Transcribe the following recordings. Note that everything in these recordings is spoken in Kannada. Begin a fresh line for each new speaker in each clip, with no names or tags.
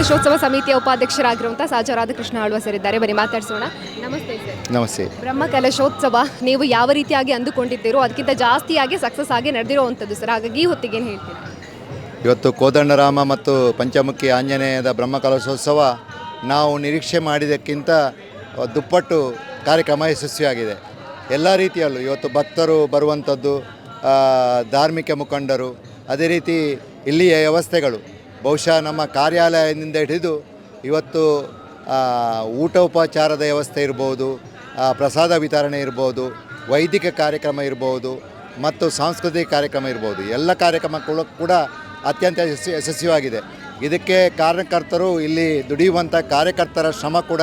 ಕಲಶೋತ್ಸವ ಸಮಿತಿಯ ಉಪಾಧ್ಯಕ್ಷರಾಗಿರುವಂತಹ ಸಾಜ ರಾಧಾಕೃಷ್ಣ ಆಳ್ವ ಸರ್ ಇದ್ದಾರೆ. ಬನ್ನಿ ಮಾತಾಡ್ಸೋಣ. ನಮಸ್ತೆ ಸರ್.
ನಮಸ್ತೆ.
ಬ್ರಹ್ಮ ಕಲಶೋತ್ಸವ ನೀವು ಯಾವ ರೀತಿಯಾಗಿ ಅಂದುಕೊಂಡಿದ್ದೀರೋ ಅದಕ್ಕಿಂತ ಜಾಸ್ತಿಯಾಗಿ ಸಕ್ಸಸ್ ಆಗಿ ನಡೆದಿರುವಂಥದ್ದು ಸರ್. ಹಾಗಾಗಿ ಈ ಹೊತ್ತಿಗೆ ಏನು ಹೇಳ್ತೀರಾ?
ಇವತ್ತು ಕೋದಂಡರಾಮ ಮತ್ತು ಪಂಚಮುಖಿ ಆಂಜನೇಯದ ಬ್ರಹ್ಮ ಕಲಶೋತ್ಸವ ನಾವು ನಿರೀಕ್ಷೆ ಮಾಡಿದ್ದಕ್ಕಿಂತ ದುಪ್ಪಟ್ಟು ಕಾರ್ಯಕ್ರಮ ಯಶಸ್ವಿಯಾಗಿದೆ. ಎಲ್ಲ ರೀತಿಯಲ್ಲೂ ಇವತ್ತು ಭಕ್ತರು ಬರುವಂಥದ್ದು, ಧಾರ್ಮಿಕ ಮುಖಂಡರು, ಅದೇ ರೀತಿ ಇಲ್ಲಿಯ ವ್ಯವಸ್ಥೆಗಳು, ಬಹುಶಃ ನಮ್ಮ ಕಾರ್ಯಾಲಯದಿಂದ ಹಿಡಿದು ಇವತ್ತು ಊಟ ಉಪಚಾರದ ವ್ಯವಸ್ಥೆ ಇರ್ಬೋದು, ಪ್ರಸಾದ ವಿತರಣೆ ಇರ್ಬೋದು, ವೈದಿಕ ಕಾರ್ಯಕ್ರಮ ಇರ್ಬೋದು ಮತ್ತು ಸಾಂಸ್ಕೃತಿಕ ಕಾರ್ಯಕ್ರಮ ಇರ್ಬೋದು, ಎಲ್ಲ ಕಾರ್ಯಕ್ರಮಗಳು ಕೂಡ ಅತ್ಯಂತ ಯಶಸ್ವಿಯಾಗಿದೆ. ಇದಕ್ಕೆ ಕಾರಣಕರ್ತರು, ಇಲ್ಲಿ ದುಡಿಯುವಂಥ ಕಾರ್ಯಕರ್ತರ ಶ್ರಮ ಕೂಡ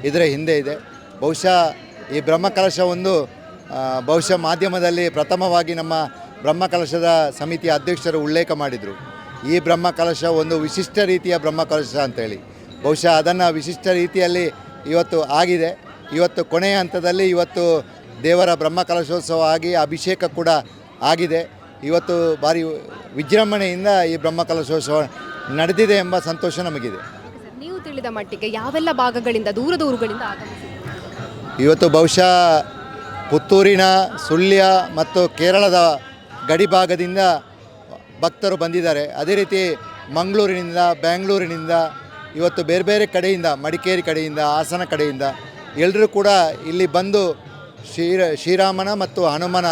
ಇದರ ಹಿಂದೆ ಇದೆ. ಬಹುಶಃ ಈ ಬ್ರಹ್ಮಕಲಶ ಬಹುಶಃ ಮಾಧ್ಯಮದಲ್ಲಿ ಪ್ರಥಮವಾಗಿ ನಮ್ಮ ಬ್ರಹ್ಮಕಲಶದ ಸಮಿತಿಯ ಅಧ್ಯಕ್ಷರು ಉಲ್ಲೇಖ ಮಾಡಿದರು. ಈ ಬ್ರಹ್ಮಕಲಶ ಒಂದು ವಿಶಿಷ್ಟ ರೀತಿಯ ಬ್ರಹ್ಮಕಲಶ ಅಂತೇಳಿ. ಬಹುಶಃ ಅದನ್ನು ವಿಶಿಷ್ಟ ರೀತಿಯಲ್ಲಿ ಇವತ್ತು ಆಗಿದೆ. ಇವತ್ತು ಕೊನೆಯ ಹಂತದಲ್ಲಿ ಇವತ್ತು ದೇವರ ಬ್ರಹ್ಮಕಲಶೋತ್ಸವ ಆಗಿ ಅಭಿಷೇಕ ಕೂಡ ಆಗಿದೆ. ಇವತ್ತು ಭಾರಿ ವಿಜೃಂಭಣೆಯಿಂದ ಈ ಬ್ರಹ್ಮಕಲಶೋತ್ಸವ ನಡೆದಿದೆ ಎಂಬ ಸಂತೋಷ ನಮಗಿದೆ.
ನೀವು ತಿಳಿದ ಮಟ್ಟಿಗೆ ಯಾವೆಲ್ಲ ಭಾಗಗಳಿಂದ, ದೂರ ಊರುಗಳಿಂದ ಆಗಮಿಸಿದೆ?
ಇವತ್ತು ಬಹುಶಃ ಪುತ್ತೂರಿನ, ಸುಳ್ಯ ಮತ್ತು ಕೇರಳದ ಗಡಿ ಭಾಗದಿಂದ ಭಕ್ತರು ಬಂದಿದ್ದಾರೆ. ಅದೇ ರೀತಿ ಮಂಗಳೂರಿನಿಂದ, ಬೆಂಗಳೂರಿನಿಂದ, ಇವತ್ತು ಬೇರೆ ಬೇರೆ ಕಡೆಯಿಂದ, ಮಡಿಕೇರಿ ಕಡೆಯಿಂದ, ಹಾಸನ ಕಡೆಯಿಂದ ಎಲ್ಲರೂ ಕೂಡ ಇಲ್ಲಿ ಬಂದು ಶ್ರೀರಾಮನ ಮತ್ತು ಹನುಮನ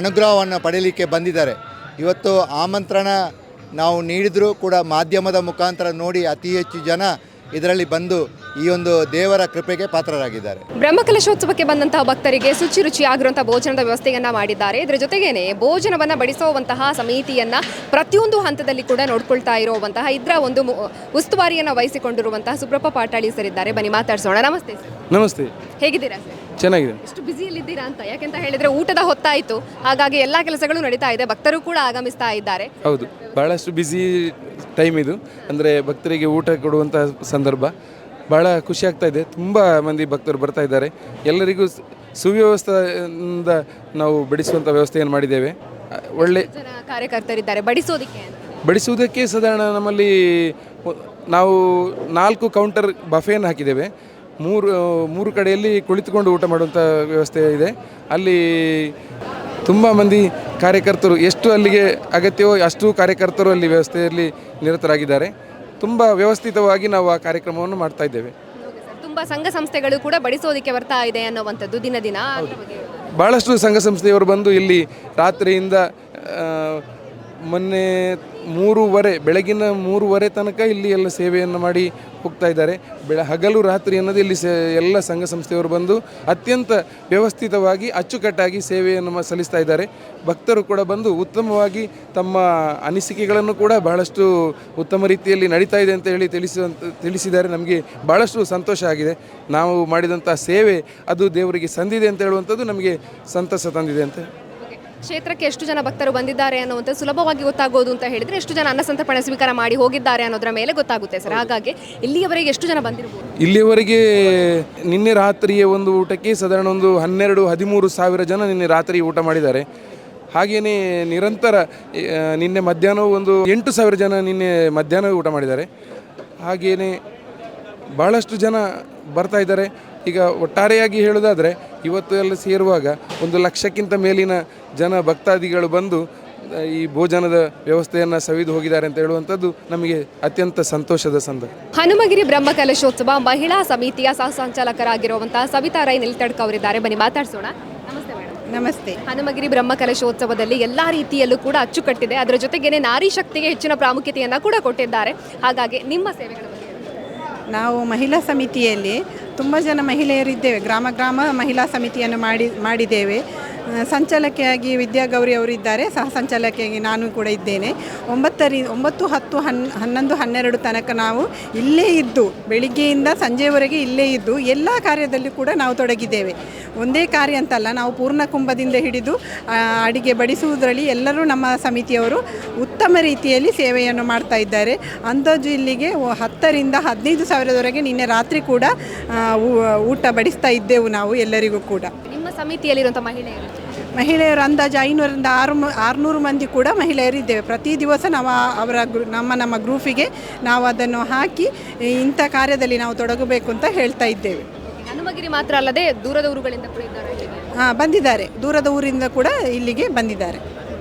ಅನುಗ್ರಹವನ್ನು ಪಡೆಯಲಿಕ್ಕೆ ಬಂದಿದ್ದಾರೆ. ಇವತ್ತು ಆಮಂತ್ರಣ ನಾವು ನೀಡಿದರೂ ಕೂಡ ಮಾಧ್ಯಮದ ಮುಖಾಂತರ ನೋಡಿ ಅತಿ ಹೆಚ್ಚು ಜನ ಇದರಲ್ಲಿ ಬಂದು ಈ ಒಂದು ದೇವರ ಕೃಪೆಗೆ ಪಾತ್ರರಾಗಿದ್ದಾರೆ.
ಬ್ರಹ್ಮಕಲಶೋತ್ಸವಕ್ಕೆ ಬಂದಂತಹ ಭಕ್ತರಿಗೆ ರುಚಿಯಾಗಿರುವಂತಹ ಭೋಜನದ ವ್ಯವಸ್ಥೆಯನ್ನ ಮಾಡಿದ್ದಾರೆ. ಇದರ ಜೊತೆಗೇನೆ ಭೋಜನವನ್ನು ಬಡಿಸುವಂತಹ ಸಮಿತಿಯನ್ನ ಪ್ರತಿಯೊಂದು ಹಂತದಲ್ಲಿ ಕೂಡ ನೋಡ್ಕೊಳ್ತಾ ಇರುವಂತಹ ಇದರ ಒಂದು ಉಸ್ತುವಾರಿಯನ್ನು ವಹಿಸಿಕೊಂಡಿರುವಂತಹ ಸುಬ್ರಪ್ಪ ಪಾಟಾಳಿ ಸರ್ ಇದ್ದಾರೆ. ಬನ್ನಿ ಮಾತಾಡ್ಸೋಣ. ನಮಸ್ತೆ ಸರ್.
ನಮಸ್ತೆ.
ಹೇಗಿದ್ದೀರಾ ಸರ್?
ಚೆನ್ನಾಗಿದೆ.
ಎಷ್ಟು ಬ್ಯುಸಿಯಲ್ಲಿದ್ದೀರಾ ಅಂತ? ಯಾಕೆಂತ ಹೇಳಿದ್ರೆ ಊಟದ ಹೊತ್ತಾಯಿತು, ಹಾಗಾಗಿ ಎಲ್ಲ ಕೆಲಸಗಳು ನಡೀತಾ ಇದೆ, ಭಕ್ತರು ಕೂಡ ಆಗಮಿಸ್ತಾ ಇದ್ದಾರೆ.
ಹೌದು, ಬಹಳಷ್ಟು ಬ್ಯುಸಿ ಟೈಮ್ ಇದು. ಅಂದರೆ ಭಕ್ತರಿಗೆ ಊಟ ಕೊಡುವಂಥ ಸಂದರ್ಭ ಭಾಳ ಖುಷಿ ಆಗ್ತಾ ಇದೆ. ತುಂಬ ಮಂದಿ ಭಕ್ತರು ಬರ್ತಾ ಇದ್ದಾರೆ. ಎಲ್ಲರಿಗೂ ಸುವ್ಯವಸ್ಥೆಯಿಂದ ನಾವು ಬಡಿಸುವಂಥ ವ್ಯವಸ್ಥೆಯನ್ನು ಮಾಡಿದ್ದೇವೆ. ಒಳ್ಳೆ
ಕಾರ್ಯಕರ್ತರಿದ್ದಾರೆ
ಬಡಿಸುವುದಕ್ಕೆ. ಸಾಧಾರಣ ನಮ್ಮಲ್ಲಿ ನಾವು 4 ಕೌಂಟರ್ ಬಫೆಯನ್ನು ಹಾಕಿದ್ದೇವೆ. ಮೂರು ಕಡೆಯಲ್ಲಿ ಕುಳಿತುಕೊಂಡು ಊಟ ಮಾಡುವಂಥ ವ್ಯವಸ್ಥೆ ಇದೆ. ಅಲ್ಲಿ ತುಂಬ ಮಂದಿ ಕಾರ್ಯಕರ್ತರು, ಎಷ್ಟು ಅಲ್ಲಿಗೆ ಅಗತ್ಯವೋ ಅಷ್ಟು ಕಾರ್ಯಕರ್ತರು ಅಲ್ಲಿ ವ್ಯವಸ್ಥೆಯಲ್ಲಿ ನಿರತರಾಗಿದ್ದಾರೆ. ತುಂಬ ವ್ಯವಸ್ಥಿತವಾಗಿ ನಾವು ಆ ಕಾರ್ಯಕ್ರಮವನ್ನು ಮಾಡ್ತಾ ಇದ್ದೇವೆ.
ತುಂಬ ಸಂಘ ಸಂಸ್ಥೆಗಳು ಕೂಡ ಬಡಿಸೋದಕ್ಕೆ ಬರ್ತಾ ಇದೆ ಅನ್ನುವಂಥದ್ದು ದಿನ ದಿನ.
ಭಾಳಷ್ಟು ಸಂಘ ಸಂಸ್ಥೆಯವರು ಬಂದು ಇಲ್ಲಿ ರಾತ್ರಿಯಿಂದ ಮೊನ್ನೆ 3:30 ಬೆಳಗಿನ 3:30 ತನಕ ಇಲ್ಲಿ ಎಲ್ಲ ಸೇವೆಯನ್ನು ಮಾಡಿ ಹೋಗ್ತಾ ಇದ್ದಾರೆ. ಹಗಲು ರಾತ್ರಿ ಅನ್ನೋದು ಇಲ್ಲಿ ಎಲ್ಲ ಸಂಘ ಸಂಸ್ಥೆಯವರು ಬಂದು ಅತ್ಯಂತ ವ್ಯವಸ್ಥಿತವಾಗಿ ಅಚ್ಚುಕಟ್ಟಾಗಿ ಸೇವೆಯನ್ನು ಸಲ್ಲಿಸ್ತಾ ಇದ್ದಾರೆ. ಭಕ್ತರು ಕೂಡ ಬಂದು ಉತ್ತಮವಾಗಿ ತಮ್ಮ ಅನಿಸಿಕೆಗಳನ್ನು ಕೂಡ ಬಹಳಷ್ಟು ಉತ್ತಮ ರೀತಿಯಲ್ಲಿ ನಡೀತಾ ಇದೆ ಅಂತ ಹೇಳಿ ತಿಳಿಸಿದ್ದಾರೆ. ನಮಗೆ ಭಾಳಷ್ಟು ಸಂತೋಷ ಆಗಿದೆ. ನಾವು ಮಾಡಿದಂಥ ಸೇವೆ ಅದು ದೇವರಿಗೆ ಸಂದಿದೆ ಅಂತ ಹೇಳುವಂಥದ್ದು ನಮಗೆ ಸಂತಸ ತಂದಿದೆ ಅಂತ.
ಕ್ಷೇತ್ರಕ್ಕೆ ಎಷ್ಟು ಜನ ಭಕ್ತರು ಬಂದಿದ್ದಾರೆ ಅನ್ನುವಂಥದ್ದು ಸುಲಭವಾಗಿ ಗೊತ್ತಾಗೋದು ಅಂತ ಹೇಳಿದರೆ ಎಷ್ಟು ಜನ ಅನ್ನಸಂತರ್ಪಣೆ ಸ್ವೀಕಾರ ಮಾಡಿ ಹೋಗಿದ್ದಾರೆ ಅನ್ನೋದರ ಮೇಲೆ ಗೊತ್ತಾಗುತ್ತೆ ಸರ್. ಹಾಗಾಗಿ ಇಲ್ಲಿಯವರೆಗೆ ಎಷ್ಟು ಜನ ಬಂದಿರಬಹುದು?
ಇಲ್ಲಿಯವರೆಗೆ ನಿನ್ನೆ ರಾತ್ರಿಯ ಒಂದು ಊಟಕ್ಕೆ ಸಾಧಾರಣ ಒಂದು 12-13 ಸಾವಿರ ಜನ ನಿನ್ನೆ ರಾತ್ರಿ ಊಟ ಮಾಡಿದ್ದಾರೆ. ಹಾಗೆಯೇ ನಿರಂತರ ನಿನ್ನೆ ಮಧ್ಯಾಹ್ನ ಒಂದು 8 ಸಾವಿರ ಜನ ನಿನ್ನೆ ಮಧ್ಯಾಹ್ನ ಊಟ ಮಾಡಿದ್ದಾರೆ. ಹಾಗೆಯೇ ಭಾಳಷ್ಟು ಜನ ಬರ್ತಾ ಇದ್ದಾರೆ. ಈಗ ಒಟ್ಟಾರೆಯಾಗಿ ಹೇಳೋದಾದರೆ ಇವತ್ತು ಎಲ್ಲ ಸೇರುವಾಗ 1 ಲಕ್ಷಕ್ಕಿಂತ ಮೇಲಿನ ಜನ ಭಕ್ತಾದಿಗಳು ಬಂದು ಈ ಭೋಜನದ ವ್ಯವಸ್ಥೆಯನ್ನು ಸವಿದು ಹೋಗಿದ್ದಾರೆ ಅಂತ ಹೇಳುವಂಥದ್ದು ನಮಗೆ ಅತ್ಯಂತ ಸಂತೋಷದ ಸಂದರ್ಭ.
ಹನುಮಗಿರಿ ಬ್ರಹ್ಮಕಲಶೋತ್ಸವ ಮಹಿಳಾ ಸಮಿತಿಯ ಸಹ ಸಂಚಾಲಕರಾಗಿರುವಂತಹ ಸವಿತಾ ರೈ ನಿಲ್ತಡ್ಕ ಅವರಿದ್ದಾರೆ. ಬನ್ನಿ ಮಾತಾಡ್ಸೋಣ. ನಮಸ್ತೆ ಮೇಡಮ್.
ನಮಸ್ತೆ.
ಹನುಮಗಿರಿ ಬ್ರಹ್ಮಕಲಶೋತ್ಸವದಲ್ಲಿ ಎಲ್ಲ ರೀತಿಯಲ್ಲೂ ಕೂಡ ಅಚ್ಚುಕಟ್ಟಿದೆ. ಅದರ ಜೊತೆಗೇನೆ ನಾರಿ ಶಕ್ತಿಗೆ ಹೆಚ್ಚಿನ ಪ್ರಾಮುಖ್ಯತೆಯನ್ನು ಕೂಡ ಕೊಟ್ಟಿದ್ದಾರೆ. ಹಾಗಾಗಿ ನಿಮ್ಮ ಸೇವೆಗಳ ಬಗ್ಗೆ?
ನಾವು ಮಹಿಳಾ ಸಮಿತಿಯಲ್ಲಿ ತುಂಬ ಜನ ಮಹಿಳೆಯರಿದ್ದೇವೆ. ಗ್ರಾಮ ಮಹಿಳಾ ಸಮಿತಿಯನ್ನು ಮಾಡಿದ್ದೇವೆ. ಸಂಚಾಲಕಿಯಾಗಿ ವಿದ್ಯಾಗೌರಿ ಅವರಿದ್ದಾರೆ, ಸಹ ಸಂಚಾಲಕಿಯಾಗಿ ನಾನು ಕೂಡ ಇದ್ದೇನೆ. 9, 10, 11, 12 ತನಕ ನಾವು ಇಲ್ಲೇ ಇದ್ದು, ಬೆಳಿಗ್ಗೆಯಿಂದ ಸಂಜೆವರೆಗೆ ಇಲ್ಲೇ ಇದ್ದು ಎಲ್ಲ ಕಾರ್ಯದಲ್ಲೂ ಕೂಡ ನಾವು ತೊಡಗಿದ್ದೇವೆ. ಒಂದೇ ಕಾರ್ಯ ಅಂತಲ್ಲ, ನಾವು ಪೂರ್ಣ ಕುಂಭದಿಂದ ಹಿಡಿದು ಅಡಿಗೆ ಬಡಿಸುವುದರಲ್ಲಿ ಎಲ್ಲರೂ ನಮ್ಮ ಸಮಿತಿಯವರು ಉತ್ತಮ ರೀತಿಯಲ್ಲಿ ಸೇವೆಯನ್ನು ಮಾಡ್ತಾ ಇದ್ದಾರೆ. ಅಂದಾಜು ಇಲ್ಲಿಗೆ 10ರಿಂದ 15 ಸಾವಿರದವರೆಗೆ ನಿನ್ನೆ ರಾತ್ರಿ ಕೂಡ ಊಟ ಬಡಿಸ್ತಾ ಇದ್ದೆವು ನಾವು ಎಲ್ಲರಿಗೂ ಕೂಡ.
ನಿಮ್ಮ ಸಮಿತಿಯಲ್ಲಿರುವಂಥ ಮಹಿಳೆಯರು
ಮಹಿಳೆಯರು ಅಂದಾಜು 500ರಿಂದ 600 ಮಂದಿ ಕೂಡ ಮಹಿಳೆಯರಿದ್ದೇವೆ. ಪ್ರತಿ ದಿವಸ ನಾವು ನಮ್ಮ ಗ್ರೂಪಿಗೆ ನಾವು ಅದನ್ನು ಹಾಕಿ ಇಂಥ ಕಾರ್ಯದಲ್ಲಿ ನಾವು ತೊಡಗಬೇಕು ಅಂತ ಹೇಳ್ತಾ ಇದ್ದೇವೆ.
ಹನುಮಗಿರಿ ಮಾತ್ರ ಅಲ್ಲದೆ ದೂರದ ಊರುಗಳಿಂದ ಕೂಡ ಇದ್ದಾರೆ ಇಲ್ಲಿಗೆ.
ಬಂದಿದ್ದಾರೆ, ದೂರದ ಊರಿಂದ ಕೂಡ ಇಲ್ಲಿಗೆ ಬಂದಿದ್ದಾರೆ.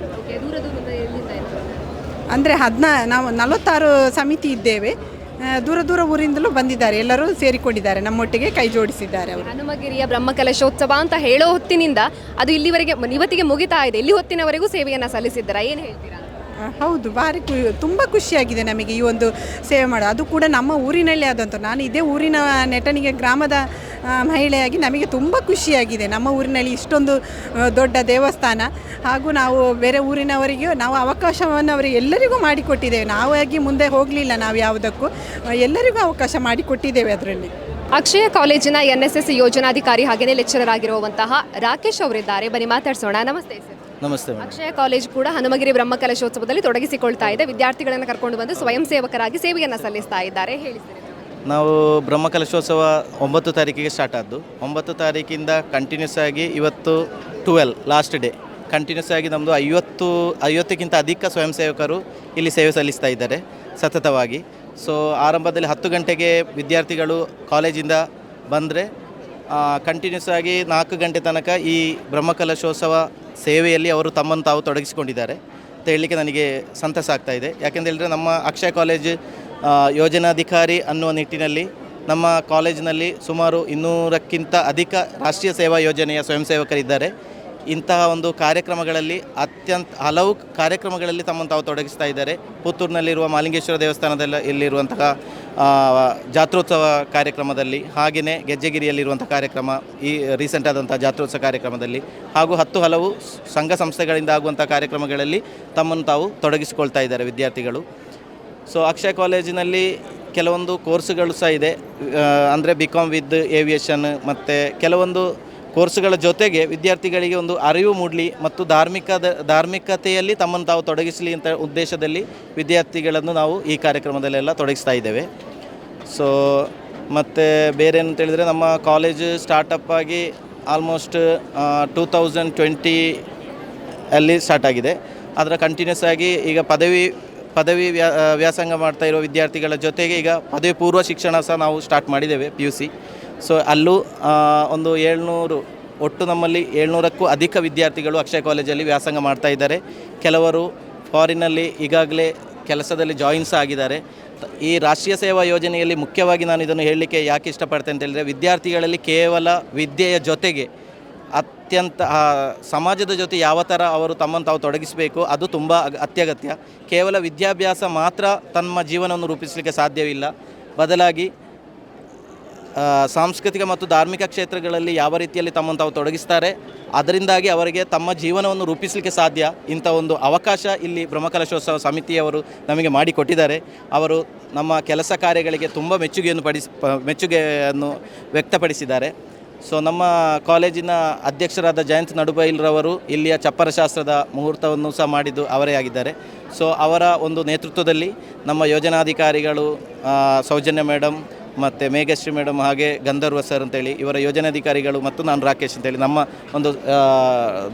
ದೂರದ ಊರಿಂದ ಎಲ್ಲಿಂದ
ಅಂದರೆ ನಾವು 46 ಸಮಿತಿ ಇದ್ದೇವೆ. ದೂರ ಊರಿಂದಲೂ ಬಂದಿದ್ದಾರೆ, ಎಲ್ಲರೂ ಸೇರಿಕೊಂಡಿದ್ದಾರೆ, ನಮ್ಮೊಟ್ಟಿಗೆ ಕೈ ಜೋಡಿಸಿದ್ದಾರೆ ಅವರು.
ಹನುಮಗಿರಿಯ ಬ್ರಹ್ಮಕಲಶೋತ್ಸವ ಅಂತ ಹೇಳೋ ಹೊತ್ತಿನಿಂದ ಅದು ಇಲ್ಲಿವರೆಗೆ ಇವತ್ತಿಗೆ ಮುಗಿತಾ ಇದೆ. ಇಲ್ಲಿ ಹೊತ್ತಿನವರೆಗೂ ಸೇವೆಯನ್ನು ಸಲ್ಲಿಸಿದ್ದೀರಾ, ಏನು ಹೇಳ್ತೀರಾ?
ಹೌದು, ಭಾರಿ ತುಂಬ ಖುಷಿಯಾಗಿದೆ ನಮಗೆ ಈ ಒಂದು ಸೇವೆ ಮಾಡೋದು. ಅದು ಕೂಡ ನಮ್ಮ ಊರಿನಲ್ಲೇ ಆದಂಥ, ನಾನು ಇದೇ ಊರಿನ ನೆಟಣಿಗೆ ಗ್ರಾಮದ ಮಹಿಳೆಯಾಗಿ ನಮಗೆ ತುಂಬ ಖುಷಿಯಾಗಿದೆ. ನಮ್ಮ ಊರಿನಲ್ಲಿ ಇಷ್ಟೊಂದು ದೊಡ್ಡ ದೇವಸ್ಥಾನ, ಹಾಗೂ ನಾವು ಬೇರೆ ಊರಿನವರಿಗೂ ನಾವು ಅವಕಾಶವನ್ನು ಅವರಿಗೆ ಎಲ್ಲರಿಗೂ ಮಾಡಿಕೊಟ್ಟಿದ್ದೇವೆ. ನಾವಾಗಿ ಮುಂದೆ ಹೋಗಲಿಲ್ಲ, ನಾವು ಯಾವುದಕ್ಕೂ ಎಲ್ಲರಿಗೂ ಅವಕಾಶ ಮಾಡಿಕೊಟ್ಟಿದ್ದೇವೆ. ಅದರಲ್ಲಿ
ಅಕ್ಷಯ ಕಾಲೇಜಿನ NSS ಯೋಜನಾಧಿಕಾರಿ ಹಾಗೆಯೇ ಲೆಕ್ಚರರ್ ಆಗಿರುವಂತಹ ರಾಕೇಶ್ ಅವರಿದ್ದಾರೆ. ಬನ್ನಿ ಮಾತಾಡ್ಸೋಣ. ನಮಸ್ತೆ ಸರ್.
ನಮಸ್ತೆ.
ಅಕ್ಷಯ ಕಾಲೇಜ್ ಕೂಡ ಹನುಮಗಿರಿ ಬ್ರಹ್ಮಕಲಶೋತ್ಸವದಲ್ಲಿ ತೊಡಗಿಸಿಕೊಳ್ತಾ ಇದೆ. ವಿದ್ಯಾರ್ಥಿಗಳನ್ನು ಕರ್ಕೊಂಡು ಬಂದು ಸ್ವಯಂ ಸೇವಕರಾಗಿ ಸೇವೆಯನ್ನು ಸಲ್ಲಿಸ್ತಾ ಇದ್ದಾರೆ. ಹೇಳಿ ಸರ್.
ನಾವು ಬ್ರಹ್ಮಕಲಶೋತ್ಸವ 9 ತಾರೀಕಿಗೆ ಸ್ಟಾರ್ಟ್ ಆದ್ದು. 9 ತಾರೀಕಿಂದ ಕಂಟಿನ್ಯೂಸ್ ಆಗಿ ಇವತ್ತು 12 ಲಾಸ್ಟ್ ಡೇ ಕಂಟಿನ್ಯೂಸ್ ಆಗಿ ನಮ್ಮದು 50ಕ್ಕಿಂತ ಅಧಿಕ ಸ್ವಯಂ ಸೇವಕರು ಇಲ್ಲಿ ಸೇವೆ ಸಲ್ಲಿಸ್ತಾ ಇದ್ದಾರೆ ಸತತವಾಗಿ. ಸೊ ಆರಂಭದಲ್ಲಿ 10 ಗಂಟೆಗೆ ವಿದ್ಯಾರ್ಥಿಗಳು ಕಾಲೇಜಿಂದ ಬಂದರೆ ಕಂಟಿನ್ಯೂಸ್ ಆಗಿ 4 ಗಂಟೆ ತನಕ ಈ ಬ್ರಹ್ಮಕಲಶೋತ್ಸವ ಸೇವೆಯಲ್ಲಿ ಅವರು ತಮ್ಮನ್ನು ತಾವು ತೊಡಗಿಸಿಕೊಂಡಿದ್ದಾರೆ ಅಂತ ಹೇಳಲಿಕ್ಕೆ ನನಗೆ ಸಂತಸ ಆಗ್ತಾ ಇದೆ. ಯಾಕೆಂದೇಳಿದರೆ ನಮ್ಮ ಅಕ್ಷಯ ಕಾಲೇಜ್ ಯೋಜನಾಧಿಕಾರಿ ಅನ್ನುವ ನಿಟ್ಟಿನಲ್ಲಿ ನಮ್ಮ ಕಾಲೇಜಿನಲ್ಲಿ ಸುಮಾರು 200ಕ್ಕಿಂತ ಅಧಿಕ ರಾಷ್ಟ್ರೀಯ ಸೇವಾ ಯೋಜನೆಯ ಸ್ವಯಂ ಸೇವಕರಿದ್ದಾರೆ. ಇಂತಹ ಒಂದು ಕಾರ್ಯಕ್ರಮಗಳಲ್ಲಿ ಹಲವು ಕಾರ್ಯಕ್ರಮಗಳಲ್ಲಿ ತಮ್ಮನ್ನು ತಾವು ತೊಡಗಿಸ್ತಾ ಇದ್ದಾರೆ. ಪುತ್ತೂರಿನಲ್ಲಿರುವ ಮಾಲಿಂಗೇಶ್ವರ ದೇವಸ್ಥಾನದಲ್ಲಿ ಇಲ್ಲಿರುವಂತಹ ಜಾತ್ರೋತ್ಸವ ಕಾರ್ಯಕ್ರಮದಲ್ಲಿ, ಹಾಗೆಯೇ ಗೆಜ್ಜೆಗಿರಿಯಲ್ಲಿರುವಂಥ ಕಾರ್ಯಕ್ರಮ, ಈ ರೀಸೆಂಟ್ ಆದಂಥ ಜಾತ್ರೋತ್ಸವ ಕಾರ್ಯಕ್ರಮದಲ್ಲಿ, ಹಾಗೂ ಹಲವು ಸಂಘ ಸಂಸ್ಥೆಗಳಿಂದ ಆಗುವಂಥ ಕಾರ್ಯಕ್ರಮಗಳಲ್ಲಿ ತಮ್ಮನ್ನು ತಾವು ತೊಡಗಿಸಿಕೊಳ್ತಾ ಇದ್ದಾರೆ ವಿದ್ಯಾರ್ಥಿಗಳು. ಸೊ ಅಕ್ಷಯ ಕಾಲೇಜಿನಲ್ಲಿ ಕೆಲವೊಂದು ಕೋರ್ಸುಗಳು ಸಹ ಇದೆ. ಅಂದರೆ BCom ವಿತ್ ಏವಿಯೇಷನ್ ಮತ್ತು ಕೆಲವೊಂದು ಕೋರ್ಸುಗಳ ಜೊತೆಗೆ ವಿದ್ಯಾರ್ಥಿಗಳಿಗೆ ಒಂದು ಅರಿವು ಮೂಡಲಿ ಮತ್ತು ಧಾರ್ಮಿಕತೆಯಲ್ಲಿ ತಮ್ಮನ್ನು ತಾವು ತೊಡಗಿಸಲಿ ಅಂತ ಉದ್ದೇಶದಲ್ಲಿ ವಿದ್ಯಾರ್ಥಿಗಳನ್ನು ನಾವು ಈ ಕಾರ್ಯಕ್ರಮದಲ್ಲೆಲ್ಲ ತೊಡಗಿಸ್ತಾ ಇದ್ದೇವೆ. ಸೊ ಮತ್ತು ಬೇರೆ ಅಂತ ಹೇಳಿದರೆ ನಮ್ಮ ಕಾಲೇಜ್ ಸ್ಟಾರ್ಟಪ್ ಆಗಿ ಆಲ್ಮೋಸ್ಟ್ 2020 ಅಲ್ಲಿ ಸ್ಟಾರ್ಟ್ ಆಗಿದೆ. ಅದರ ಕಂಟಿನ್ಯೂಸ್ ಆಗಿ ಈಗ ಪದವಿ ವ್ಯಾಸಂಗ ಮಾಡ್ತಾ ಇರೋ ವಿದ್ಯಾರ್ಥಿಗಳ ಜೊತೆಗೆ ಈಗ ಪದವಿ ಪೂರ್ವ ಶಿಕ್ಷಣ ಸಹ ನಾವು ಸ್ಟಾರ್ಟ್ ಮಾಡಿದ್ದೇವೆ PUC. ಸೊ ಅಲ್ಲೂ ಒಂದು 700 ಒಟ್ಟು ನಮ್ಮಲ್ಲಿ 700ಕ್ಕೂ ಅಧಿಕ ವಿದ್ಯಾರ್ಥಿಗಳು ಅಕ್ಷಯ ಕಾಲೇಜಲ್ಲಿ ವ್ಯಾಸಂಗ ಮಾಡ್ತಾ ಇದ್ದಾರೆ. ಕೆಲವರು ಫಾರಿನಲ್ಲಿ ಈಗಾಗಲೇ ಕೆಲಸದಲ್ಲಿ ಜಾಯಿನ್ಸ್ ಆಗಿದ್ದಾರೆ. ಈ ರಾಷ್ಟ್ರೀಯ ಸೇವಾ ಯೋಜನೆಯಲ್ಲಿ ಮುಖ್ಯವಾಗಿ ನಾನು ಇದನ್ನು ಹೇಳಲಿಕ್ಕೆ ಯಾಕೆ ಇಷ್ಟಪಡ್ತೇನೆ ಅಂತ ಹೇಳಿದರೆ, ವಿದ್ಯಾರ್ಥಿಗಳಲ್ಲಿ ಕೇವಲ ವಿದ್ಯೆಯ ಜೊತೆಗೆ ಅತ್ಯಂತ ಸಮಾಜದ ಜೊತೆ ಯಾವ ಥರ ಅವರು ತಮ್ಮನ್ನು ತಾವು ತೊಡಗಿಸಬೇಕು ಅದು ತುಂಬ ಅತ್ಯಗತ್ಯ. ಕೇವಲ ವಿದ್ಯಾಭ್ಯಾಸ ಮಾತ್ರ ತಮ್ಮ ಜೀವನವನ್ನು ರೂಪಿಸಲಿಕ್ಕೆ ಸಾಧ್ಯವಿಲ್ಲ. ಬದಲಾಗಿ ಸಾಂಸ್ಕೃತಿಕ ಮತ್ತು ಧಾರ್ಮಿಕ ಕ್ಷೇತ್ರಗಳಲ್ಲಿ ಯಾವ ರೀತಿಯಲ್ಲಿ ತಮ್ಮನ್ನು ತಾವು ತೊಡಗಿಸ್ತಾರೆ, ಅದರಿಂದಾಗಿ ಅವರಿಗೆ ತಮ್ಮ ಜೀವನವನ್ನು ರೂಪಿಸಲಿಕ್ಕೆ ಸಾಧ್ಯ. ಇಂಥ ಒಂದು ಅವಕಾಶ ಇಲ್ಲಿ ಬ್ರಹ್ಮಕಲಶೋತ್ಸವ ಸಮಿತಿಯವರು ನಮಗೆ ಮಾಡಿಕೊಟ್ಟಿದ್ದಾರೆ. ಅವರು ನಮ್ಮ ಕೆಲಸ ಕಾರ್ಯಗಳಿಗೆ ತುಂಬ ಮೆಚ್ಚುಗೆಯನ್ನು ವ್ಯಕ್ತಪಡಿಸಿದ್ದಾರೆ. ಸೊ ನಮ್ಮ ಕಾಲೇಜಿನ ಅಧ್ಯಕ್ಷರಾದ ಜಯಂತ್ ನಡುಬೈಲ್ರವರು ಇಲ್ಲಿಯ ಚಪ್ಪರಶಾಸ್ತ್ರದ ಮುಹೂರ್ತವನ್ನು ಸಹ ಮಾಡಿದ್ದು ಅವರೇ ಆಗಿದ್ದಾರೆ. ಸೊ ಅವರ ಒಂದು ನೇತೃತ್ವದಲ್ಲಿ ನಮ್ಮ ಯೋಜನಾಧಿಕಾರಿಗಳು ಸೌಜನ್ಯ ಮೇಡಮ್ ಮತ್ತು ಮೇಘಶ್ರೀ ಮೇಡಮ್, ಹಾಗೆ ಗಂಧರ್ವ ಸರ್ ಅಂತೇಳಿ ಇವರ ಯೋಜನಾಧಿಕಾರಿಗಳು ಮತ್ತು ನಾನು ರಾಕೇಶ್ ಅಂತೇಳಿ ನಮ್ಮ ಒಂದು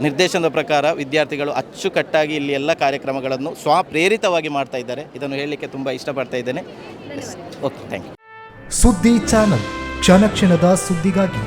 ನಿರ್ದೇಶನದ ಪ್ರಕಾರ ವಿದ್ಯಾರ್ಥಿಗಳು ಅಚ್ಚುಕಟ್ಟಾಗಿ ಇಲ್ಲಿ ಎಲ್ಲ ಕಾರ್ಯಕ್ರಮಗಳನ್ನು ಸ್ವಪ್ರೇರಿತವಾಗಿ ಮಾಡ್ತಾ ಇದ್ದಾರೆ. ಇದನ್ನು ಹೇಳಲಿಕ್ಕೆ ತುಂಬ ಇಷ್ಟಪಡ್ತಾ ಇದ್ದೇನೆ. Okay, thank you.
ಸುದ್ದಿ ಚಾನಲ್, ಕ್ಷಣ ಕ್ಷಣದ ಸುದ್ದಿಗಾಗಿ